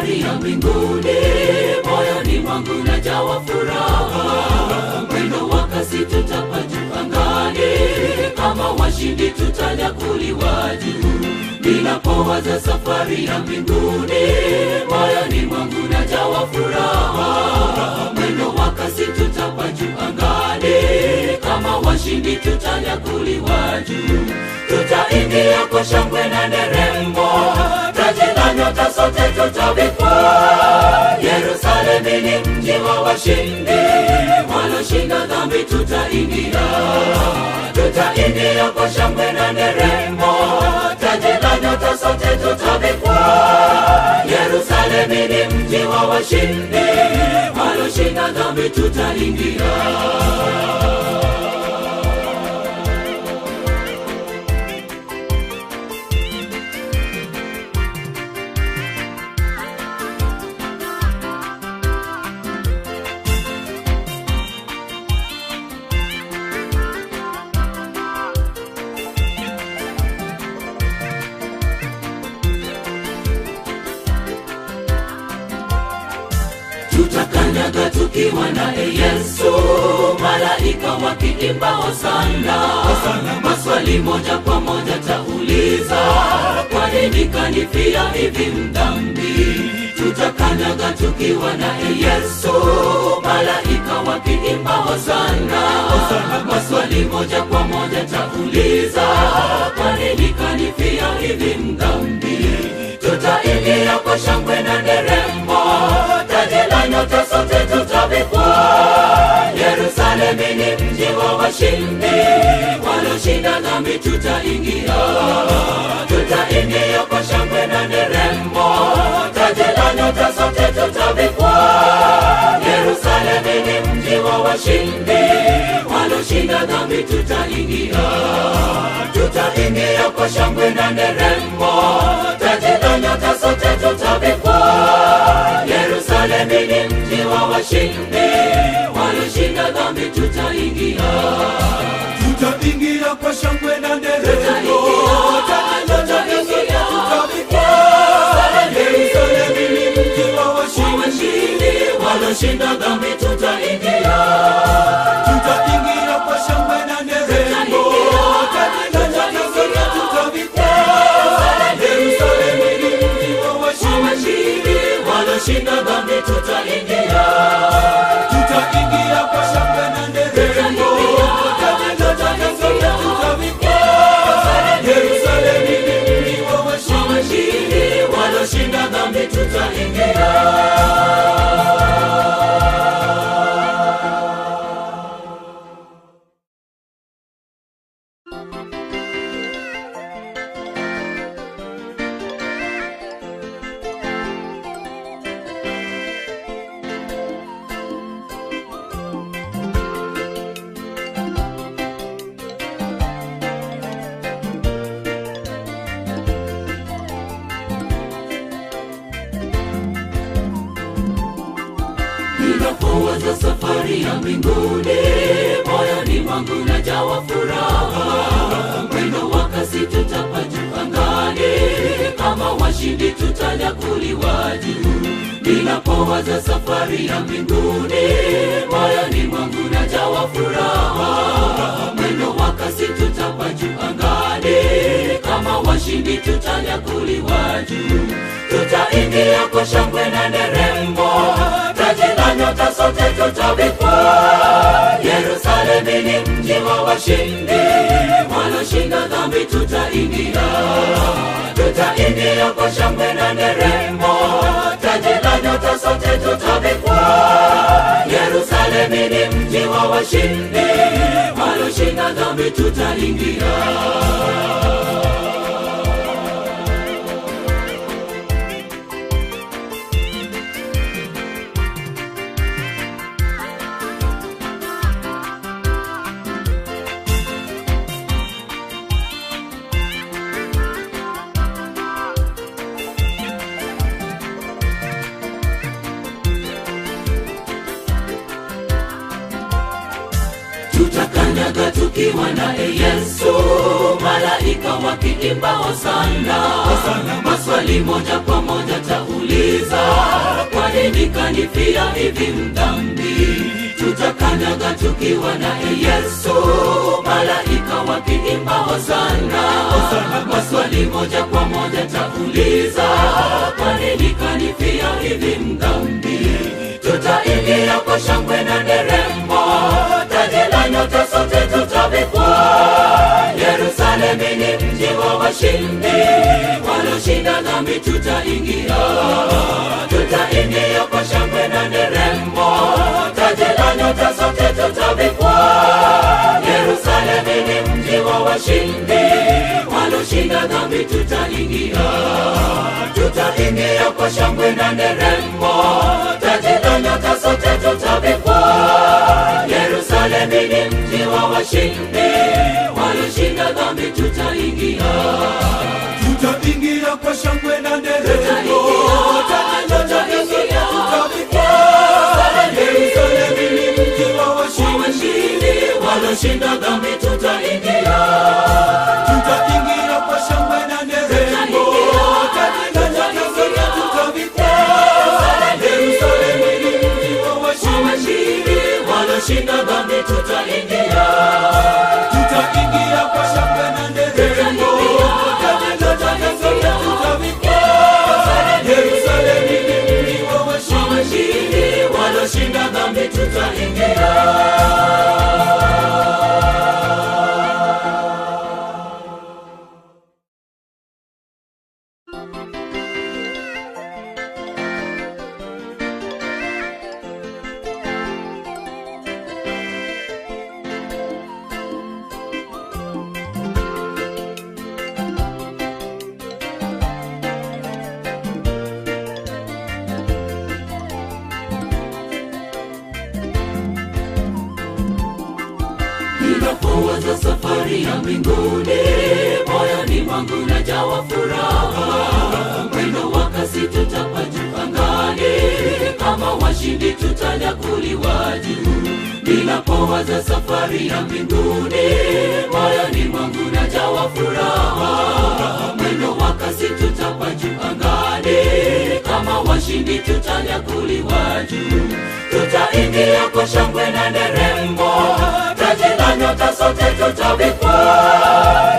safari ya mbinguni, moyoni mwangu najawa furaha. Mwendo wa kasi tutapaa juu angani, kama washindi tutanyakuliwa juu. Ninapowaza safari ya mbinguni, moyoni mwangu najawa furaha. Mwendo wa kasi tutapaa juu angani, kama washindi tutanyakuliwa juu. Tutaingia kwa shangwe na nderemo, taji la nyota sote tutavikwa. Yerusalemu ni mji wa washindi, walioshinda dhambi tutaingia. Tutaingia kwa shangwe na nderemo, taji la nyota sote tutavikwa. Yerusalemu ni mji wa washindi, walioshinda dhambi tutaingia. Tutakanyaga tukiwa naye Yesu, malaika wakiimba hosana. Maswali moja kwa moja tauliza, kwa nini kanifia hivi mdhambi? Tutakanyaga tukiwa naye Yesu, malaika wakiimba hosana. Maswali moja kwa moja tauliza, kwa nini kanifia hivi mdhambi? Tutaingia kwa shangwe na nderemo, taji la nyota sote tutavikwa. Yerusalemu ni mji wa washindi, walioshinda dhambi tutaingia. Tutaingia kwa shangwe na nderemo, taji la nyota sote tutavikwa. Yerusalemu ni mji wa washindi, walioshinda dhambi tutaingia. Tutaingia kwa shangwe na nderemo, taji la nyota sote tutavikwa. Yerusalemu ni mji wa washindi, walioshinda dhambi tutaingia. Tutaingia kwa shangwe na nderemo, taji la nyota sote tutavikwa. Yerusalemu ni mji wa washindi, walioshinda dhambi tutaingia. Tutaingia kwa shangwe na nderemo, taji la nyota sote tutavikwa. Yerusalemu ni mji wa washindi, walioshinda dhambi tutaingia. tutaingia kwa shangwe na nderemo, taji la nyota sote tutavikwa. Yerusalemu ni mji wa washindi, walioshinda dhambi tutaingia. Ninapowaza safari ya mbinguni, moyoni mwangu najawa furaha. Mwendo wa kasi tutapaa juu angani, kama washindi tutanyakuliwa juu. Ninapowaza safari ya mbinguni, moyoni mwangu najawa furaha. Mwendo wa kasi tutapaa juu angani, kama washindi tutanyakuliwa juu. Tutaingia kwa shangwe na nderemo, taji la nyota sote tutavikwa. Yerusalemu ni mji wa washindi, walioshinda dhambi tutaingia. Tutaingia kwa shangwe na nderemo, taji la nyota sote tutavikwa. Yerusalemu ni mji wa washindi, walioshinda dhambi tutaingia. tutakanyaga tukiwa naye Yesu, malaika wakiimba hosana. Maswali moja kwa moja tauliza, kwa nini kanifia hivi mdhambi? Tutakanyaga tukiwa naye Yesu, malaika wakiimba hosana. Maswali moja kwa moja tauliza, kwa nini kanifia hivi mdhambi? Tutaingia kwa shangwe na nderemo, taji la nyota sote tutavikwa. Yerusalemu ni mji wa washindi, walioshinda dhambi tutaingia. Tutaingia kwa shangwe na nderemo, taji la nyota sote tutavikwa. Yerusalemu ni mji wa washindi, walioshinda dhambi tutaingia. Tutaingia kwa shangwe na nderemo, taji la nyota sote tutavikwa. Yerusalemu ni mji wa washindi, walioshinda dhambi tutaingia. Tutaingia kwa shangwe na nderemo, taji la nyota sote tutavikwa. Yerusalemu ni mji wa washindi, walioshinda dhambi tutaingia. Tutaingia kwa shangwe na nderemo, taji la nyota sote tutavikwa. Yerusalemu ni mji wa washindi, walioshinda dhambi tutaingia. tutaingia kwa shangwe na nderemo, taji la nyota sote tutavikwa. Yerusalemu ni mji wa washindi, walioshinda dhambi tutaingia. Ninapowaza safari ya mbinguni, moyoni mwangu najawa furaha. Mwendo wa kasi tutapaa juu angani, kama washindi tutanyakuliwa juu. Ninapowaza safari ya mbinguni, moyoni mwangu najawa furaha. Mwendo wa kasi tutapaa juu angani, kama washindi tutanyakuliwa juu. Tutaingia kwa shangwe na nderemo, taji la nyota sote tutavikwa.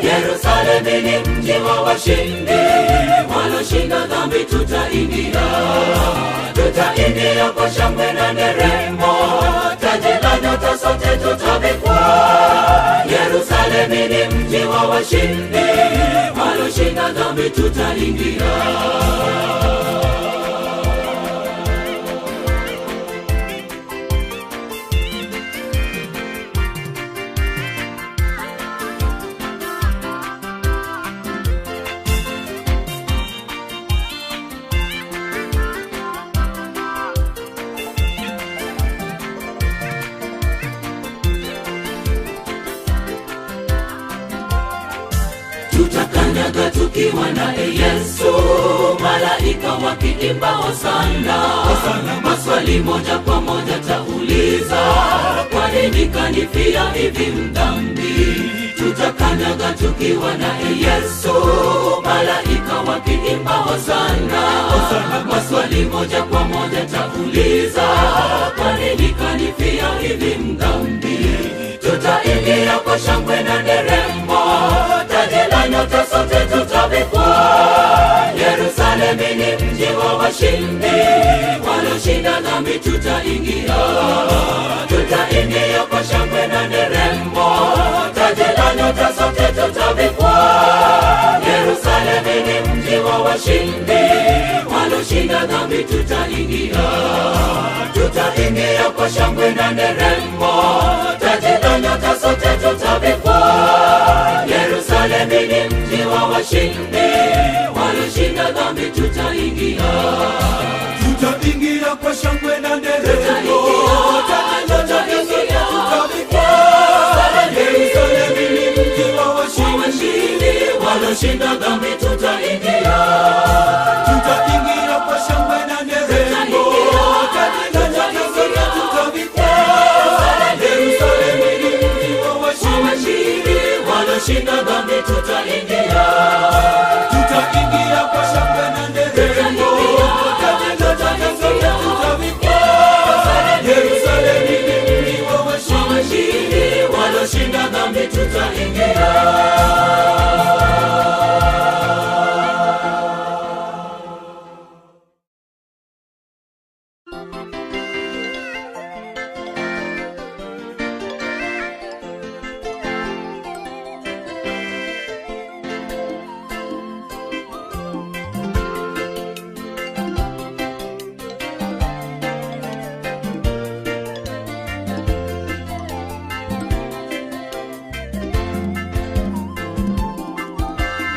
Yerusalemu ni mji wa washindi, walioshinda dhambi tutaingia. Tutaingia kwa shangwe na nderemo, taji la nyota sote tutavikwa. Yerusalemu ni mji wa washindi, walioshinda dhambi tutaingia. Tutakanyaga tukiwa naye Yesu, malaika wakiimba hosana. Maswali moja kwa moja tauliza, kwa nini kanifia hivi mdhambi? Tutakanyaga tukiwa naye Yesu, malaika wakiimba hosana. Maswali moja kwa moja tauliza, kwa nini kanifia hivi mdhambi? Tutaingia kwa shangwe na nderemo, taji la nyota sote tutavikwa. Yerusalemu ni mji wa washindi, walioshinda dhambi tutaingia. Tutaingia kwa shangwe na nderemo, taji la nyota sote tutavikwa. Yerusalemu ni mji wa washindi, walioshinda dhambi tutaingia. Tutaingia kwa shangwe na nderemo, taji la nyota sote tutavikwa. Yerusalemu ni mji wa washindi, walioshinda dhambi tutaingia. tutaingia kwa shangwe na nderemo, taji la nyota sote tutavikwa. Yerusalemu ni mji wa washindi, walioshinda dhambi tutaingia. tutaingia kwa shangwe na nderemo, taji la nyota sote tutavikwa. Yerusalemu ni waloshinda dhambi tutaingia. Tutaingia kwa shangwe na nderemo, taji la mateso tutavikwa. Yerusalemu ni mji wa washindi, waloshinda dhambi tutaingia.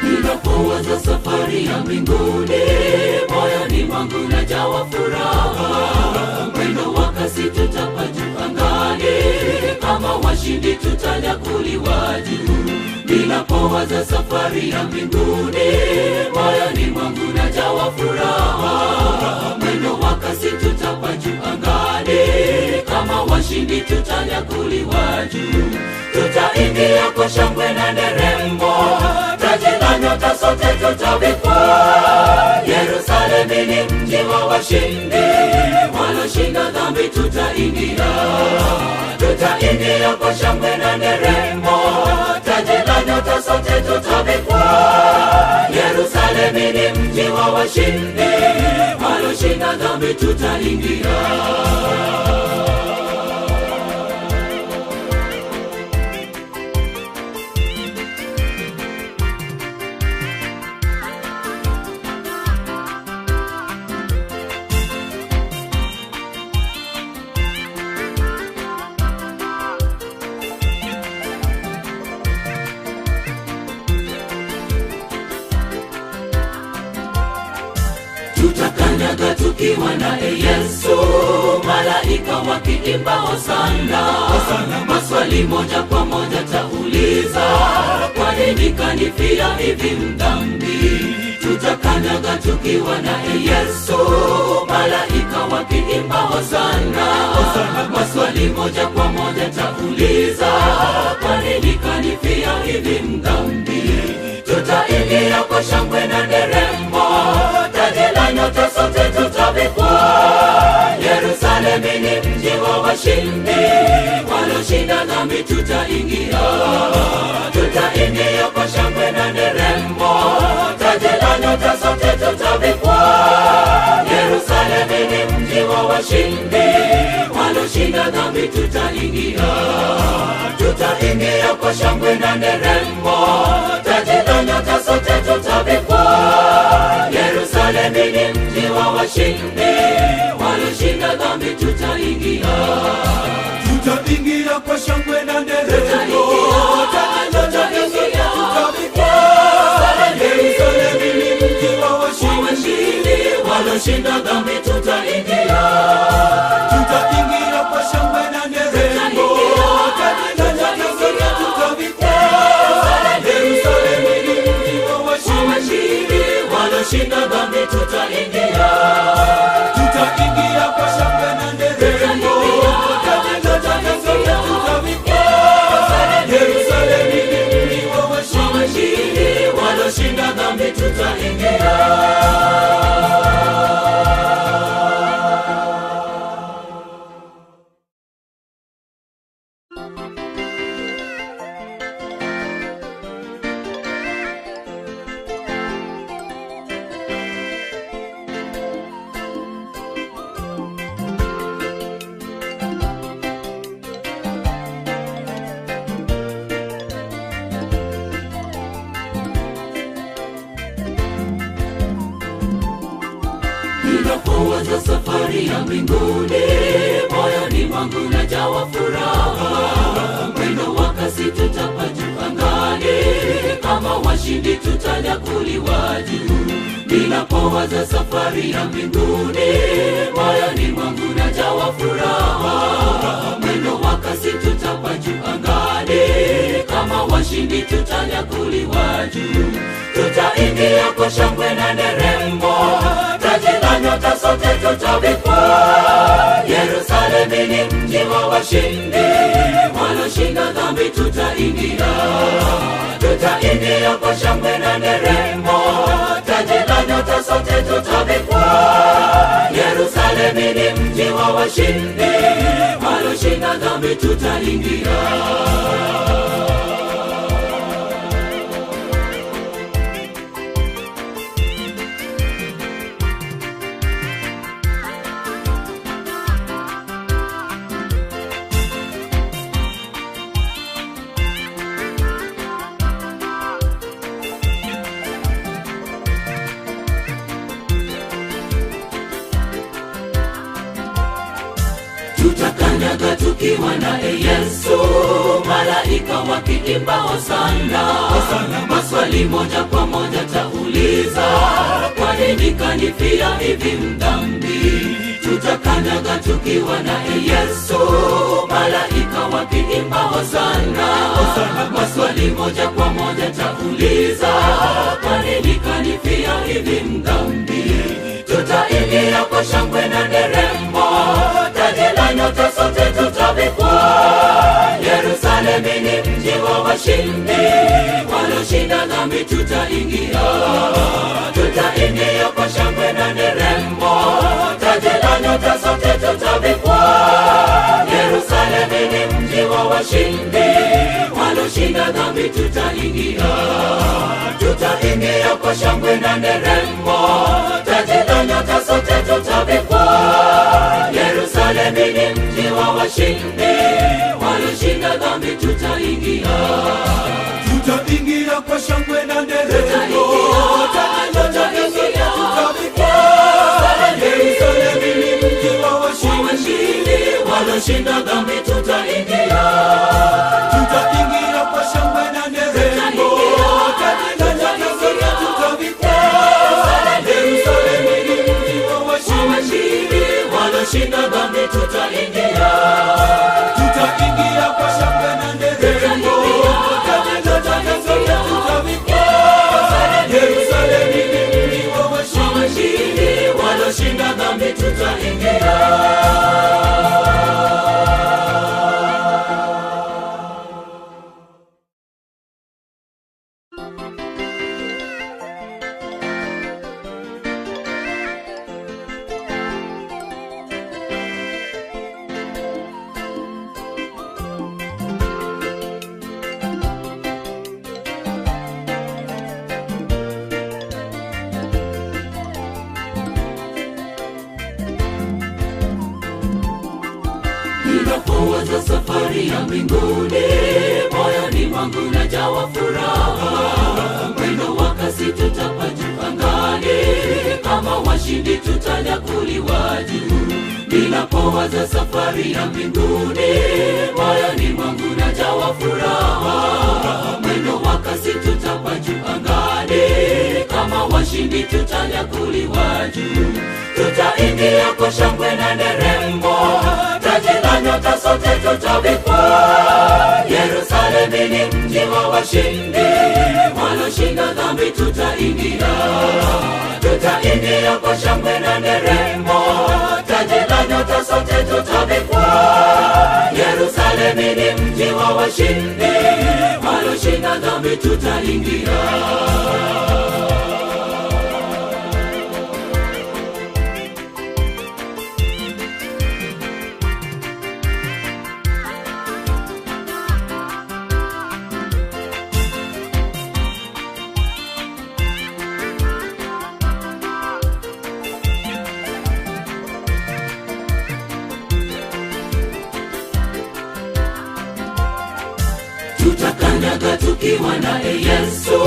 Ninapowaza safari ya mbinguni, moyoni mwangu najawa furaha. Mwendo wa kasi tutapaa juu angani, kama washindi tutanyakuliwa juu. Ninapowaza safari ya mbinguni, moyoni mwangu najawa furaha. Mwendo wa kasi tutapaa juu angani, kama washindi tutanyakuliwa juu. Tutaingia kwa shangwe na nderemo, taji la nyota sote tutavikwa. Yerusalemu ni mji wa washindi, waloshinda dhambi tutaingia. Tutaingia kwa shangwe na nderemo, taji la nyota sote tutavikwa. Yerusalemu ni mji wa washindi, waloshinda dhambi tutaingia. Tutakanyaga tukiwa naye Yesu, malaika wakiimba hosana. Maswali moja kwa moja tauliza, kwa nini kanifia hivi mdhambi? Tutakanyaga tukiwa naye Yesu, malaika wakiimba hosana. Maswali moja kwa moja tauliza, kwa nini kanifia hivi mdhambi? Tutaingia kwa shangwe na nderemo, taji la nyota sote tutavikwa. Yerusalemu ni mji wa washindi, waloshinda dhambi tutaingia. Tutaingia kwa shangwe na nderemo, taji la nyota sote tutavikwa. Yerusalemu ni mji wa washindi, waloshinda dhambi tutaingia. Tutaingia kwa shangwe na nderemo, taji la nyota sote tutavikwa. Yerusalemu ni mji wa washindi, waloshinda dhambi tutaingia. tutaingia kwa shangwe na nderemo, taji la mateso tutavikwa. Yerusalemu ni mji wa washindi, waloshinda dhambi tutaingia. tutaingia kwa shangwe na nderemo, taji la mateso tutavikwa. Yerusalemu ni mji wa washindi, Waloshinda dhambi tutaingia. tutaingia kwa shangwe na nderemo, taji la mateso tutavikwa. Yerusalemu ni mji wa washindi, Waloshinda dhambi tutaingia. Ninapowaza safari ya mbinguni, moyoni mwangu najawa furaha. Mwendo wa kasi tutapaa juu angani, kama washindi tutanyakuliwa juu. Ninapowaza safari ya mbinguni, moyoni mwangu najawa furaha. Mwendo wa kasi tutapaa juu angani, kama washindi tutanyakuliwa juu. Tutaingia kwa shangwe na nderemo, taji la nyota sote tutavikwa. Yerusalemu ni mji wa washindi, waloshinda dhambi tutaingia. Tutaingia kwa shangwe na nderemo, taji la nyota sote tutavikwa. Yerusalemu ni mji wa washindi, waloshinda dhambi tutaingia. Tutakanyaga tukiwa naye Yesu, malaika wakiimba hosana. Maswali moja kwa moja tauliza, kwa nini kanifia hivi mdhambi? Tutakanyaga tukiwa naye Yesu, malaika wakiimba hosana. Maswali moja kwa moja tauliza, kwa nini kanifia hivi mdhambi? Tutaingia kwa shangwe na nderemo, taji la nyota sote tutavikwa. Yerusalemu ni mji wa washindi, waloshinda dhambi tutaingia. Tutaingia kwa shangwe na nderemo, taji la nyota sote tutavikwa. Yerusalemu ni mji wa washindi, waloshinda dhambi tutaingia. Tutaingia kwa shangwe na nderemo, taji la nyota sote tutavikwa. Yerusalemu ni mji wa washindi, waloshinda dhambi tutaingia. Tutaingia kwa shangwe na nderemo, taji la nyota sote tutavikwa. Yerusalemu ni mji wa washindi, waloshinda dhambi tutaingia. Tutaingia kwa shangwe na nderemo, taji la nyota sote tutavikwa. Yerusalemu ni mji wa washindi, waloshinda dhambi tutaingia. Tutaingia kwa shangwe na nderemo, taji la nyota sote tutavikwa. Yerusalemu ni mji wa washindi, waloshinda dhambi tutaingia. Ninapowaza safari ya mbinguni, moyoni mwangu najawa furaha. Mwendo wa kasi tutapaa angani, kama washindi tutanyakuliwa juu. Ninapowaza safari ya mbinguni, moyoni mwangu najawa furaha. Mwendo wa kasi tutapaa angani, kama washindi tutanyakuliwa juu. Tutaingia kwa shangwe na nderemo, taji la nyota sote tutavikwa. Yerusalemu ni mji wa washindi, waloshinda dhambi tutaingia. Tutaingia kwa shangwe na nderemo, taji la nyota sote tutavikwa. Yerusalemu ni mji wa washindi, waloshinda dhambi tutaingia. Tutakanyaga tukiwa naye Yesu,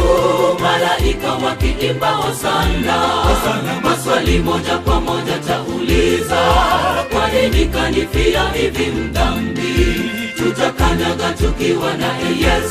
malaika wakiimba hosana. Maswali moja kwa moja tauliza, kwa nini kanifia hivi mdhambi? Tutakanyaga tukiwa naye Yesu,